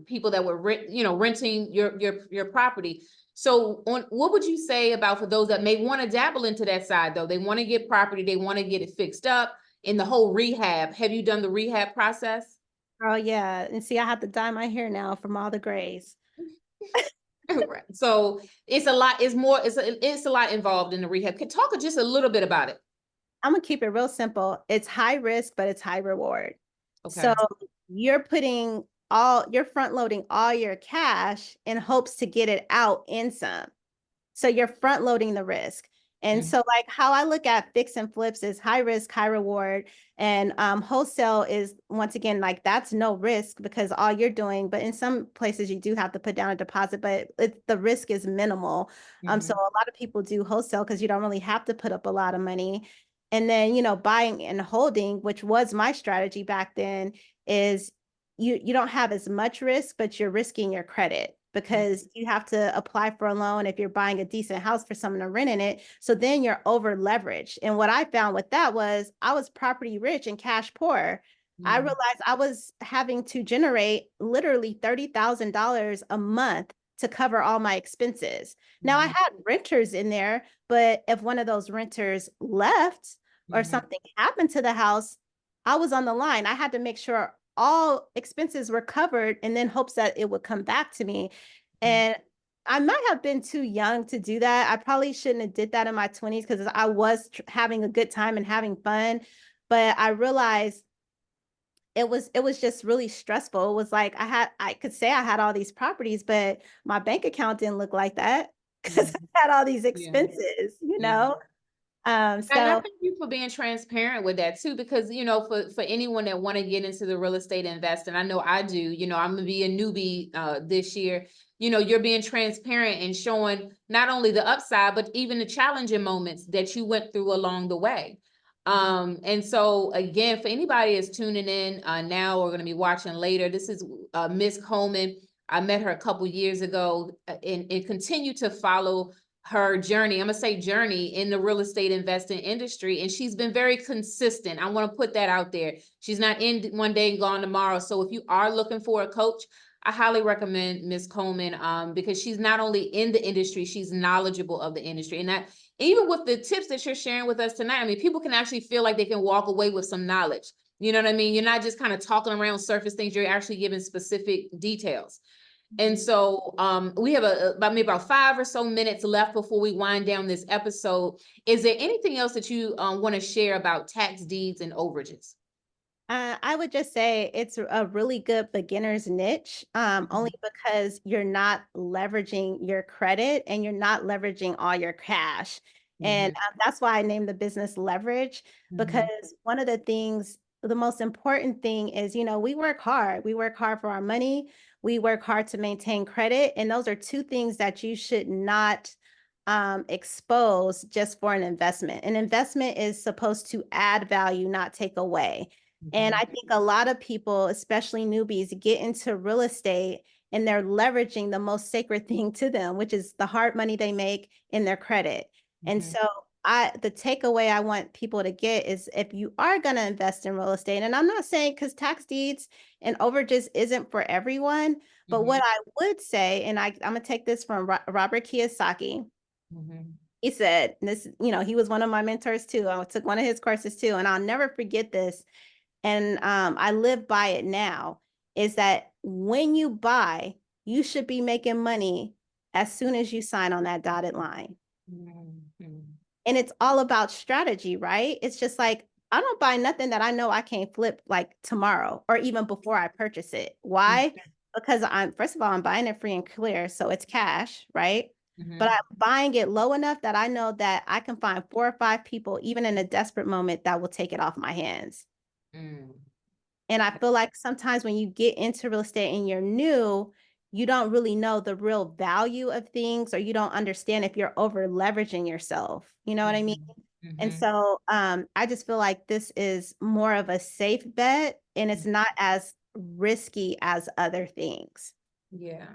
people that were renting your property. So what would you say about for those that may want to dabble into that side though? They want to get property, they want to get it fixed up in the whole rehab. Have you done the rehab process? Oh yeah. And see, I have to dye my hair now from all the grays. Right. So it's a lot, it's a lot involved in the rehab. Can talk just a little bit about it. I'm gonna keep it real simple. It's high risk, but it's high reward. So Okay. you're front loading all your cash in hopes to get it out in some. So you're front loading the risk. And Mm, so like how I look at fix and flips is high risk, high reward. And wholesale is once again, like that's no risk because all you're doing, but in some places you do have to put down a deposit, but the risk is minimal. So mhm, a lot of people do wholesale because you don't really have to put up a lot of money. And then, buying and holding, which was my strategy back then, is you don't have as much risk, but you're risking your credit mm, because you have to apply for a loan if you're buying a decent house for someone to rent in it. So then you're over leveraged. And what I found with that was I was property rich and cash poor. I mm, realized I was having to generate literally $30,000 a month to cover all my expenses. Now I mhm, had renters in there, but if one of those renters left or mhm, something happened to the house, I was on the line. I had to make sure all expenses were covered and then hopes that it would come back to me. mhm. And I might have been too young to do that. I probably shouldn't have did that in my 20s because I was having a good time and having fun. But I realized it was just really stressful. It was like I could say I had all these properties, but my bank account didn't look like that because Mhm. I had all these Yeah. expenses, you Yeah. know? And I So thank you for being transparent with that too, because for anyone that want to get into the real estate investing, I know I do. I'm gonna be a newbie this year. You're being transparent and showing not only the upside, but even the challenging moments that you went through along the way. And so again, for anybody that's tuning in now or going to be watching later, this is Miss Coleman. I met her a couple years ago and continue to follow her journey. I'm gonna say journey in the real estate investing industry, and she's been very consistent. I want to put that out there. She's not in one day and gone tomorrow. So if you are looking for a coach, I highly recommend Miss Coleman because she's not only in the industry, she's knowledgeable of the industry. And that even with the tips that you're sharing with us tonight, I mean, people can actually feel like they can walk away with some knowledge. You know what I mean? You're not just kind of talking around surface things, you're actually giving specific details. And so we have about 5 or so minutes left before we wind down this episode. Is there anything else that you want to share about tax deeds and overages? I would just say it's a really good beginner's niche, only Mhm, because you're not leveraging your credit and you're not leveraging all your cash. And mhm, that's why I named the business Leverage, mhm, because one of the things, the most important thing is, we work hard. We work hard for our money. We work hard to maintain credit. And those are two things that you should not expose just for an investment. An investment is supposed to add value, not take away. And mhm, I think a lot of people, especially newbies, get into real estate and they're leveraging the most sacred thing to them, which is the hard money they make in their credit. And mhm, so the takeaway I want people to get is if you are going to invest in real estate, and I'm not saying because tax deeds and overages isn't for everyone, but what mhm, I would say, and I'm going to take this from Robert Kiyosaki. mhm, He said, this, he was one of my mentors too. I took one of his courses too, and I'll never forget this, and I live by it now, is that when you buy, you should be making money as soon as you sign on that dotted line. mhm, mhm, And it's all about strategy, right? It's just like, I don't buy nothing that I know I can't flip like tomorrow or even before I purchase it. Why? Because first of all, I'm buying it free and clear. So it's cash, right? But mhm, I'm buying it low enough that I know that I can find 4 or 5 people, even in a desperate moment, that will take it off my hands. mhm, And I feel like sometimes when you get into real estate and you're new, you don't really know the real value of things, or you don't understand if you're over leveraging yourself. You know what I mean? mhm, And mhm. so I just feel like this is more of a safe bet and it's not as risky as other things. Yeah.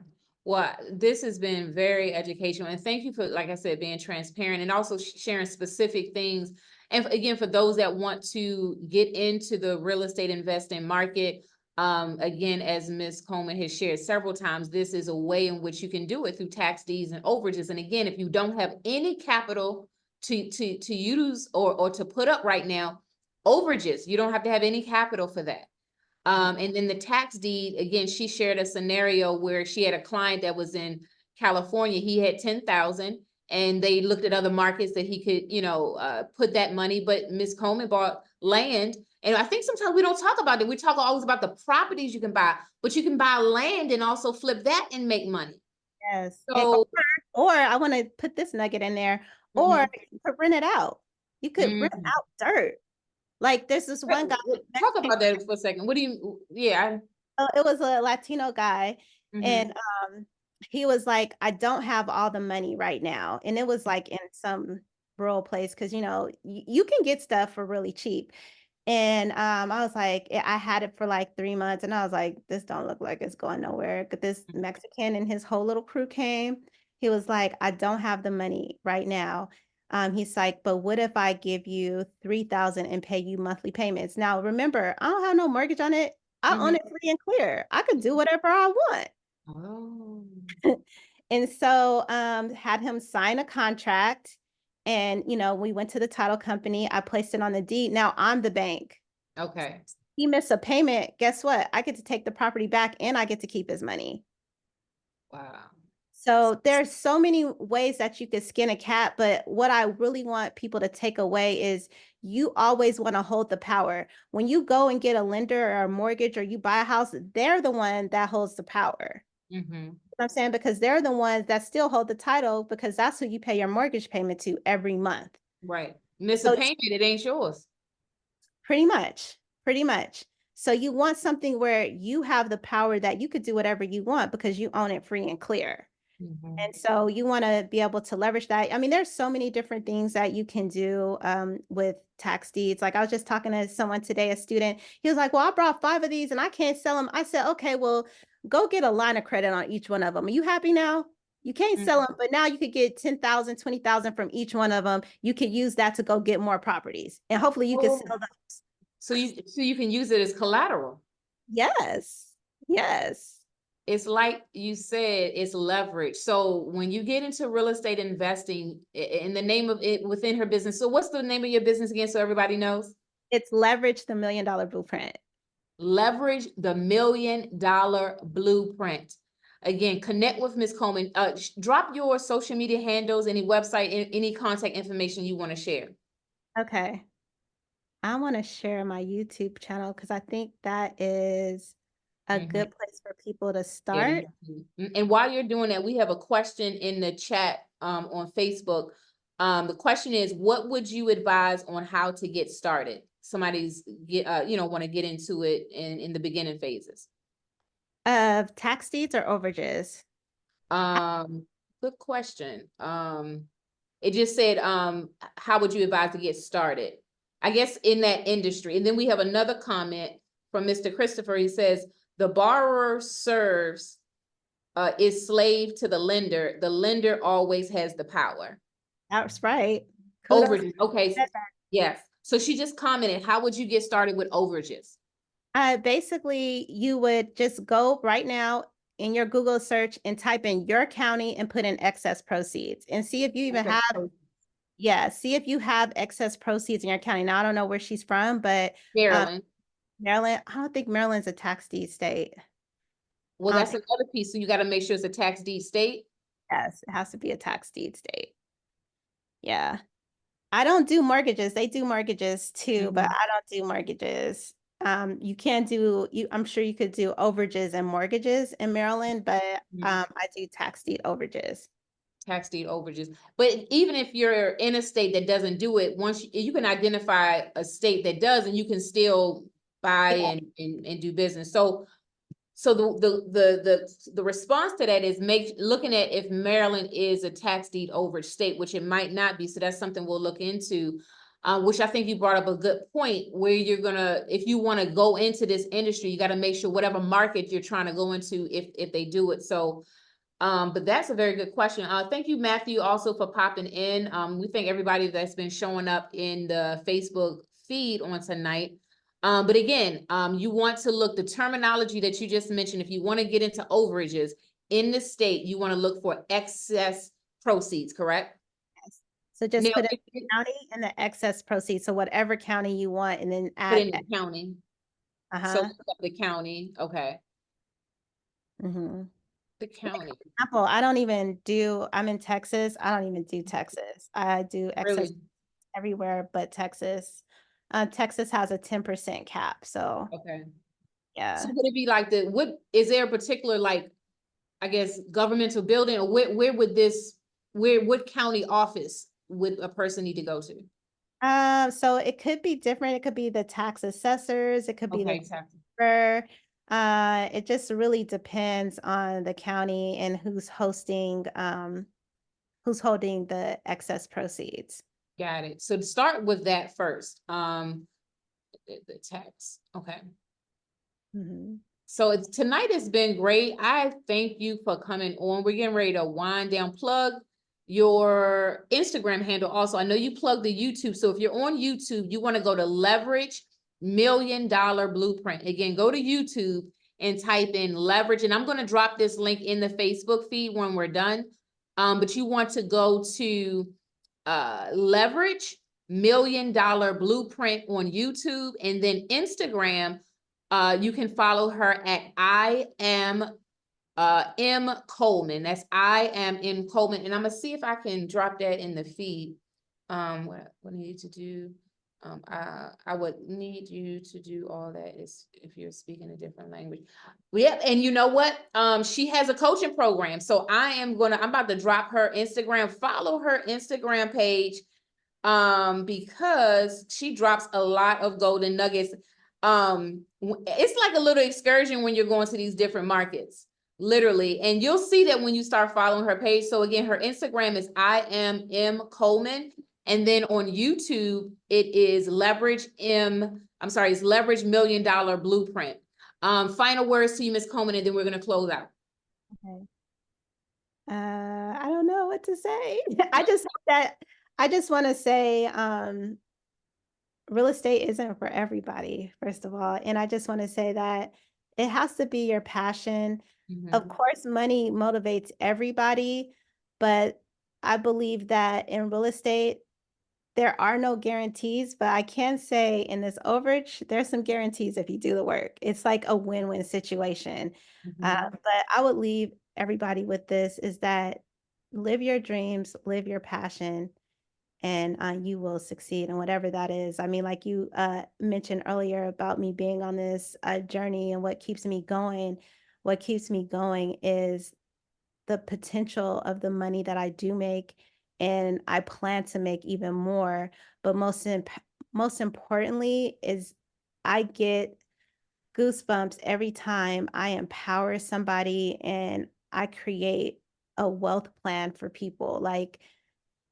Well, this has been very educational, and thank you for, like I said, being transparent and also sharing specific things. And again, for those that want to get into the real estate investing market, Again, as Ms. Coleman has shared several times, this is a way in which you can do it through tax deeds and overages. And again, if you don't have any capital to use or to put up right now, overages, you don't have to have any capital for that. And then the tax deed, again, she shared a scenario where she had a client that was in California. He had 10,000 and they looked at other markets that he could, put that money. But Ms. Coleman bought land. And I think sometimes we don't talk about it. We talk always about the properties you can buy, but you can buy land and also flip that and make money. Yes. So, Or I want to put this nugget in there, or you could rent it out. You could rent mhm. out dirt. Like there's this one guy, Talk about that for a second. What do you, yeah. it was a Latino guy, Mhm, and he was like, I don't have all the money right now. And it was like in some rural place, because you can get stuff for really cheap. And I was like, I had it for like 3 months, and I was like, this don't look like it's going nowhere. But this Mexican and his whole little crew came. He was like, I don't have the money right now. He's like, but what if I give you 3,000 and pay you monthly payments? Now, remember, I don't have no mortgage on it. I own mhm. it free and clear. I could do whatever I want. Oh. And so had him sign a contract, and we went to the title company. I placed it on the deed. Now I'm the bank. Okay. He missed a payment. Guess what? I get to take the property back and I get to keep his money. Wow. So there's so many ways that you could skin a cat, but what I really want people to take away is you always want to hold the power. When you go and get a lender or a mortgage or you buy a house, they're the one that holds the power. Mm-hmm. I'm saying, because they're the ones that still hold the title, because that's who you pay your mortgage payment to every month. Right. Miss a So payment, it ain't yours. pretty much, pretty much. So you want something where you have the power that you could do whatever you want because you own it free and clear. Mm-hmm. And so you want to be able to leverage that. I mean, there's so many different things that you can do with tax deeds. Like I was just talking to someone today, a student. He was like, well, I brought 5 of these and I can't sell them. I said, okay, well, go get a line of credit on each one of them. Are you happy now? You can't sell them, but now you could get 10,000, 20,000 from each one of them. You could use that to go get more properties. And hopefully you can Oh, sell those. so you can use it as collateral. Yes. Yes. It's like you said, it's leverage. So when you get into real estate investing in the name of it within her business. So what's the name of your business again? So everybody knows. It's leverage the $1 million blueprint. Leverage the $1 million blueprint. Again, connect with Ms. Coleman. Drop your social media handles, any website, any contact information you want to share. Okay. I want to share my YouTube channel because I think that is a good place for people to Yeah, start. and while you're doing that, we have a question in the chat on Facebook. The question is, what would you advise on how to get started? Somebody's want to get into it in the beginning phases. Of tax deeds or overages? Good question. It just said, how would you advise to get started? I guess in that industry. And then we have another comment from Mr. Christopher. He says, the borrower serves is slave to the lender. The lender always has the power. That's right. Kudos. Overages. Okay. Yes. So she just commented, how would you get started with overages? Basically, you would just go right now in your Google search and type in your county and put in excess proceeds and see if you even Okay. have, see if you have excess proceeds in your county. Now, I don't know where she's from, but Maryland. Maryland, I don't think Maryland's a tax deed state. Well, that's another piece. So you got to make sure it's a tax deed state. Yes, it has to be a tax deed state. Yeah. I don't do mortgages. They do mortgages too, but I don't do mortgages. You can do I'm sure you could do overages and mortgages in Maryland, but I do tax deed overages. Tax deed overages. But even if you're in a state that doesn't do it, once you can identify a state that does, and you can still buy and do business. So the response to that is looking at if Maryland is a tax deed overage state, which it might not be. So that's something we'll look into. Which I think you brought up a good point where if you want to go into this industry, you got to make sure whatever market you're trying to go into, if they do it. So but that's a very good question. Thank you, Matthew, also for popping in. We thank everybody that's been showing up in the Facebook feed on tonight. But again, you want to look the terminology that you just mentioned. If you want to get into overages in the state, you want to look for excess proceeds, correct? Yes. So just Now, put in the county and the excess proceeds. So whatever county you want, and then put add. in the county. So Uh-huh. look up the county. Okay. Mm-hmm. The county. Example, I'm in Texas. I don't even do Texas. I do excess Really? everywhere but Texas. Texas has a 10% cap. So Okay. So yeah. would it be like what is there a particular like, I guess, governmental building, or where would what county office would a person need to go to? So it could be different. It could be the tax assessors, it could be the Okay, tax. treasurer. It just really depends on the county and who's holding the excess proceeds. Got it. So to start with that first, the tax. Okay. Mhm. So tonight has been great. I thank you for coming on. We're getting ready to wind down. Plug your Instagram handle also. I know you plug the YouTube. So if you're on YouTube, you want to go to Leverage $1 Million Blueprint. Again, go to YouTube and type in leverage. And I'm going to drop this link in the Facebook feed when we're done. But you want to go to Leverage $1 Million Blueprint on YouTube, and then Instagram. You can follow her at I am M Coleman. That's I am M Coleman. And I'm gonna see if I can drop that in the feed. What I need to do. I would need you to do all that is if you're speaking a different language. Yeah, and you know what? She has a coaching program. So I'm about to drop her Instagram. Follow her Instagram page, because she drops a lot of golden nuggets. It's like a little excursion when you're going to these different markets, literally, and you'll see that when you start following her page. So again, her Instagram is I am M Coleman, and then on YouTube it is it's Leverage $1 Million Blueprint. Final words to you, Miss Coleman, and then we're going to close out. Okay. I don't know what to say. I just want to say, real estate isn't for everybody, first of all. And I just want to say that it has to be your passion. Of Mhm. course, money motivates everybody, but I believe that in real estate, there are no guarantees, but I can say in this overage, there's some guarantees if you do the work. It's like a win-win situation. Mhm. But I would leave everybody with this is that live your dreams, live your passion, and you will succeed in whatever that is. I mean, like you mentioned earlier about me being on this journey and what keeps me going. What keeps me going is the potential of the money that I do make, and I plan to make even more. But most importantly is I get goosebumps every time I empower somebody and I create a wealth plan for people. Like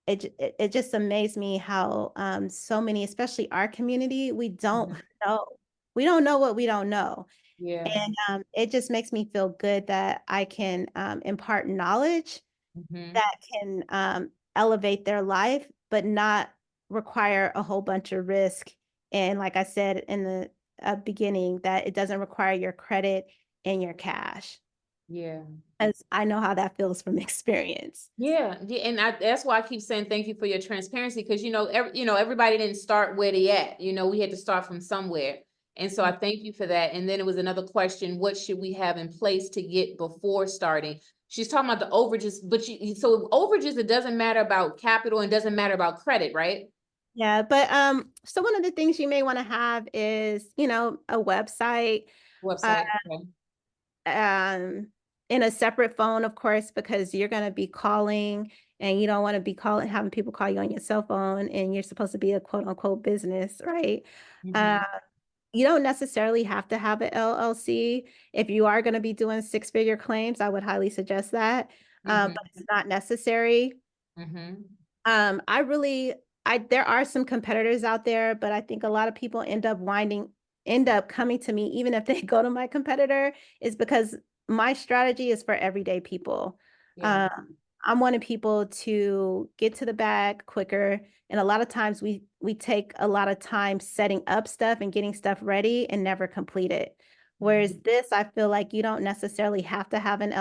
it just amazed me how so many, especially our community, Mhm. know we don't know what we don't know. Yeah. And it just makes me feel good that I can impart knowledge Mhm. that can elevate their life, but not require a whole bunch of risk. And like I said in the beginning, that it doesn't require your credit and your cash, Yeah. as I know how that feels from experience. Yeah, yeah, and that's why I keep saying thank you for your transparency, because everybody didn't start where they at. We had to start from somewhere, and so I thank you for that. And then it was another question: what should we have in place to get before starting? She's talking about the overages, but so overages, it doesn't matter about capital and doesn't matter about credit, right? Yeah, but so one of the things you may want to have is, a website, uh, Website. Okay. um, in a separate phone, of course, because you're going to be calling and you don't want to be having people call you on your cell phone, and you're supposed to be a quote unquote business, right? Uh, Mm-hmm. you don't necessarily have to have an LLC. If you are going to be doing six-figure claims, I would highly suggest that. But Mm-hmm. it's not necessary. Mm-hmm. I really, there are some competitors out there, but I think a lot of people end up coming to me, even if they go to my competitor, is because my strategy is for everyday people. Yeah. Um, I'm wanting people to get to the bag quicker. And a lot of times we take a lot of time setting up stuff and getting stuff ready and never complete it. Whereas this, I feel like you don't necessarily have to have an